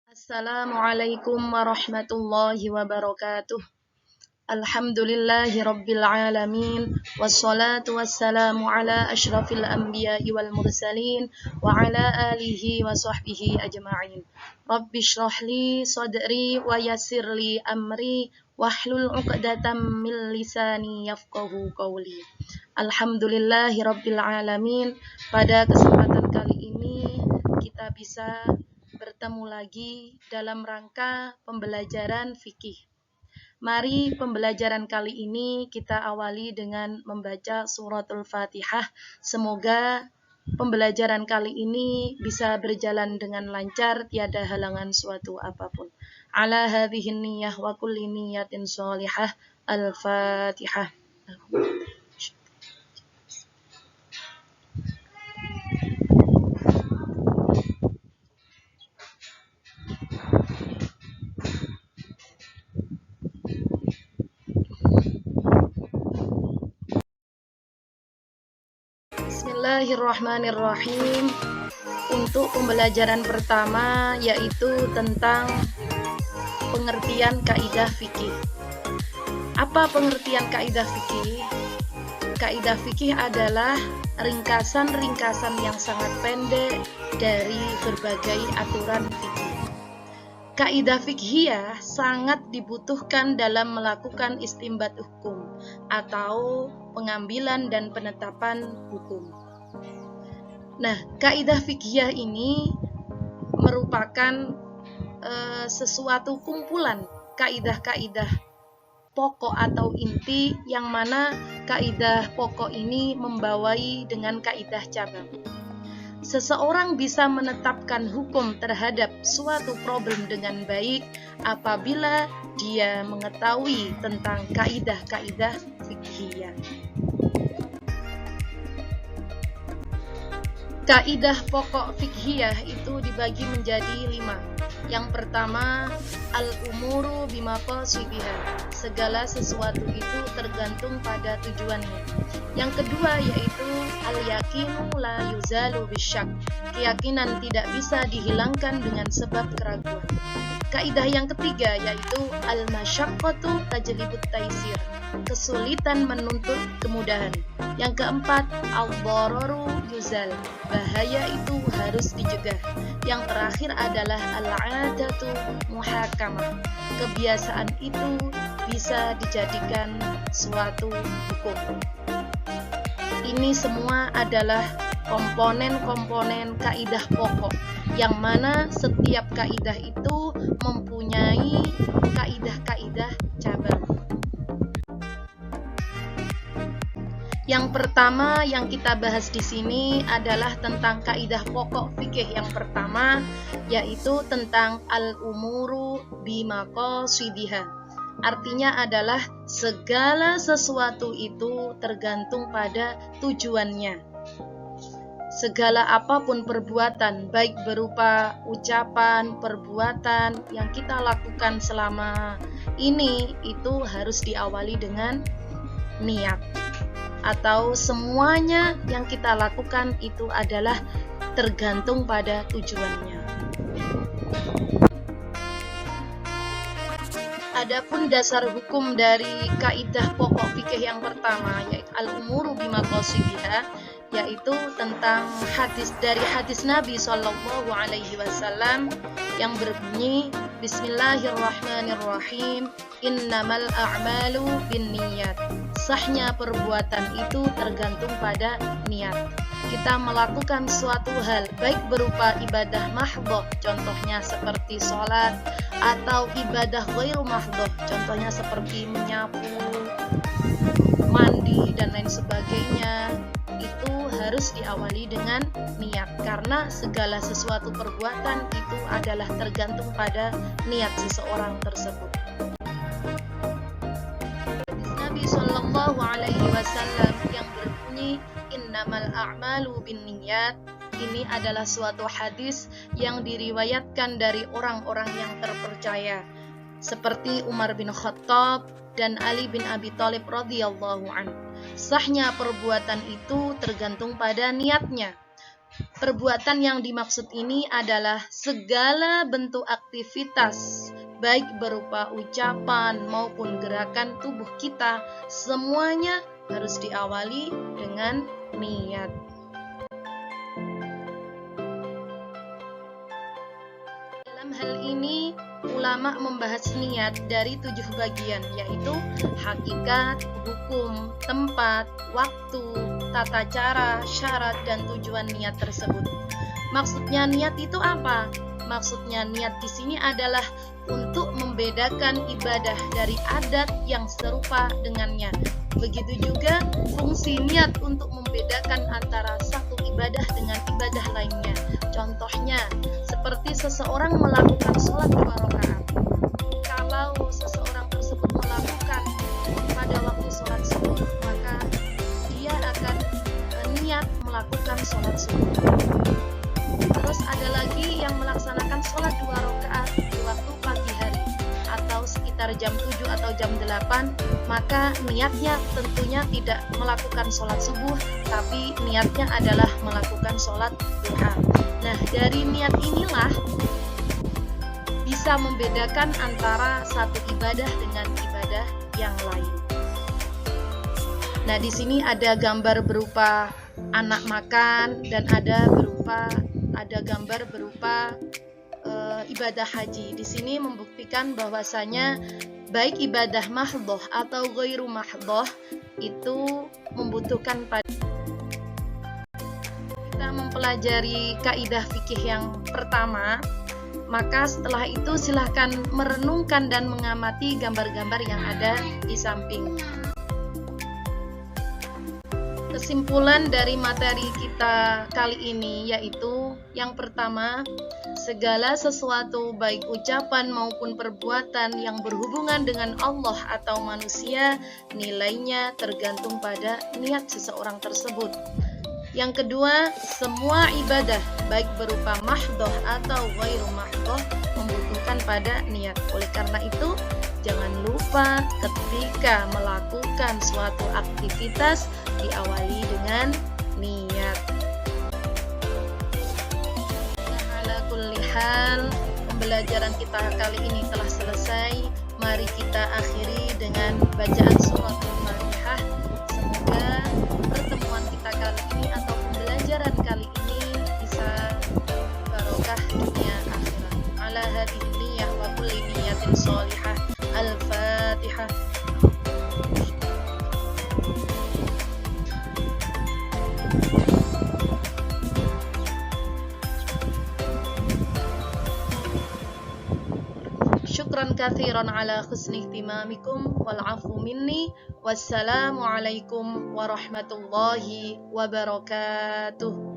Assalamualaikum warahmatullahi wabarakatuh. Alhamdulillahi rabbil alamin. Wassalatu wassalamu ala ashrafil anbiya'i wal mursalin wa ala alihi wa sahbihi ajma'in. Rabbi shrahli sadri wa yassirli amri wahlul 'uqdatam min lisani yafqahu qawli. Alhamdulillahi rabbil alamin. Pada kesempatan kali ini kita bisa bertemu lagi dalam rangka pembelajaran fikih. Mari pembelajaran kali ini kita awali dengan membaca suratul Fatihah. Semoga pembelajaran kali ini bisa berjalan dengan lancar, tiada halangan suatu apapun. Ala hadhihi niyyah wa kulli niyyatin sholihah. Al-Fatihah. Bismillahirrahmanirrahim. Untuk pembelajaran pertama yaitu tentang pengertian kaidah fikih. Apa pengertian kaidah fikih? Kaidah fikih adalah ringkasan-ringkasan yang sangat pendek dari berbagai aturan fikih. Kaidah fikhiyah sangat dibutuhkan dalam melakukan istinbat hukum atau pengambilan dan penetapan hukum. Nah, kaidah fikhiyah ini merupakan sesuatu kumpulan kaidah-kaidah pokok atau inti yang mana kaidah pokok ini membawai dengan kaidah cabang. Seseorang bisa menetapkan hukum terhadap suatu problem dengan baik apabila dia mengetahui tentang kaidah-kaidah fikhiyah. Kaidah pokok fikhiyah itu dibagi menjadi 5. Yang pertama, al-umuru bimaqasidiha. Segala sesuatu itu tergantung pada tujuannya. Yang kedua yaitu al-yaqinu la yuzalu bisyak. Keyakinan tidak bisa dihilangkan dengan sebab keraguan. Kaidah yang ketiga yaitu al-masyaqqatu tajlibut taisir. Kesulitan menuntut kemudahan. Yang keempat, al-dhararu yuzal. Bahaya itu harus dicegah. Yang terakhir adalah al-'adatu muhakamah. Kebiasaan itu bisa dijadikan suatu hukum. Ini semua adalah komponen-komponen kaidah pokok, yang mana setiap kaidah itu mempunyai kaidah-kaidah cabang. Yang pertama yang kita bahas di sini adalah tentang kaidah pokok fikih yang pertama, yaitu tentang al-umuru bimaqasidiha. Artinya adalah segala sesuatu itu tergantung pada tujuannya. Segala apapun perbuatan, baik berupa ucapan, perbuatan yang kita lakukan selama ini, itu harus diawali dengan niat. Atau semuanya yang kita lakukan itu adalah tergantung pada tujuannya. Adapun dasar hukum dari kaidah pokok fikih yang pertama yaitu al-umuru bimaqasidiha, yaitu tentang hadis Nabi Shallallahu Alaihi Wasallam yang berbunyi Bismillahirrahmanirrahim, innamal a'malu binniyat. Sahnya perbuatan itu tergantung pada niat. Kita melakukan suatu hal baik berupa ibadah mahdhah, contohnya seperti sholat, atau ibadah ghairu mahdhah, contohnya seperti menyapu, mandi dan lain sebagainya, itu harus diawali dengan niat, karena segala sesuatu perbuatan itu adalah tergantung pada niat seseorang tersebut. Nabi Shallallahu Alaihi Wasallam yang berbunyi innamal a'malu binniyat, ini adalah suatu hadis yang diriwayatkan dari orang-orang yang terpercaya seperti Umar bin Khattab dan Ali bin Abi Thalib radhiyallahu anhu. Sahnya perbuatan itu tergantung pada niatnya. Perbuatan yang dimaksud ini adalah segala bentuk aktivitas, baik berupa ucapan maupun gerakan tubuh kita, semuanya harus diawali dengan niat. Dalam hal ini, ulama membahas niat dari 7 bagian, yaitu hakikat, hukum, tempat, waktu, tata cara, syarat, dan tujuan niat tersebut. Maksudnya niat itu apa? Maksudnya niat di sini adalah untuk membedakan ibadah dari adat yang serupa dengannya. Begitu juga fungsi niat untuk membedakan antara satu ibadah dengan ibadah lainnya. Contohnya, seperti seseorang melakukan sholat 2 rakaat. Kalau seseorang tersebut melakukan pada waktu sholat subuh, maka dia akan niat melakukan sholat subuh. Terus ada lagi yang melaksanakan sholat 2 rakaat di waktu pagi hari atau sekitar jam 7 atau jam 8, maka niatnya tentunya tidak melakukan sholat subuh, tapi niatnya adalah melakukan sholat duha. Nah, dari niat inilah bisa membedakan antara satu ibadah dengan ibadah yang lain. Nah, di sini ada gambar berupa anak makan dan ada gambar berupa ibadah haji. Di sini membuktikan bahwasanya baik ibadah mahdhah atau ghairu mahdhah itu membutuhkan kita mempelajari kaidah fikih yang pertama. Maka setelah itu silahkan merenungkan dan mengamati gambar-gambar yang ada di samping. Kesimpulan dari materi kita kali ini yaitu yang pertama, segala sesuatu baik ucapan maupun perbuatan yang berhubungan dengan Allah atau manusia, nilainya tergantung pada niat seseorang tersebut. Yang kedua, semua ibadah baik berupa mahdhah atau ghairu mahdhah membutuhkan pada niat. Oleh karena itu, jangan lupa ketika melakukan suatu aktivitas diawali dengan niat. Ala kulli hal, pembelajaran kita kali ini telah selesai. Mari kita akhiri dengan bacaan suratul Fatihah. Semoga pertemuan kita kali ini atau pembelajaran kali ini bisa barokah dunia akhirat. Ala hadhihi niyyah wa kulli niyyatin shalihah. Al-Fatihah. Syukran katsiran ala husni ihtimamikum wal afu minni. Wassalamu alaikum warahmatullahi wabarakatuh.